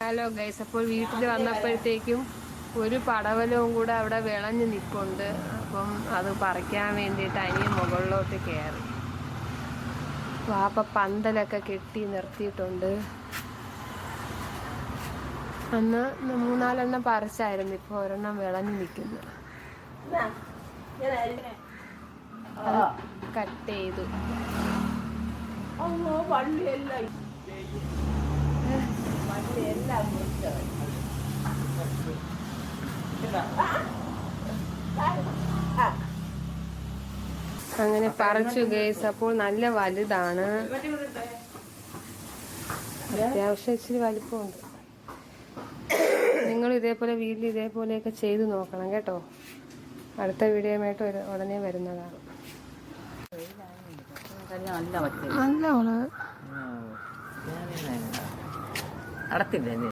Hello guys, അപ്പോൾ വീട്ടിൽ വന്നപ്പോഴത്തേക്കും ഒരു പടവലവും കൂടെ അവിടെ വിളഞ്ഞ് നിൽപ്പുണ്ട്. അപ്പം അത് പറിക്കാൻ വേണ്ടിയിട്ട് അനിയൻ മുകളിലോട്ട് കയറി. വാപ്പ പന്തലൊക്കെ കെട്ടി നിർത്തിയിട്ടുണ്ട്. അന്ന് 3-4 പറിച്ചായിരുന്നു, ഇപ്പോൾ ഒരെണ്ണം വിളഞ്ഞ് നിൽക്കുന്നു. കട്ട് ചെയ്തു. അങ്ങനെ പറിച്ചു ഗൈസ്. അപ്പോൾ നല്ല വലുതാണ്, അത്യാവശ്യം ഇച്ചിരി വലിപ്പമുണ്ട്. നിങ്ങൾ ഇതേപോലെ വീട്ടിൽ ഇതേപോലെയൊക്കെ ചെയ്ത് നോക്കണം കേട്ടോ. അടുത്ത വീഡിയോയുമായിട്ട് ഉടനെ വരുന്നതാണ്. നല്ല മുളക്.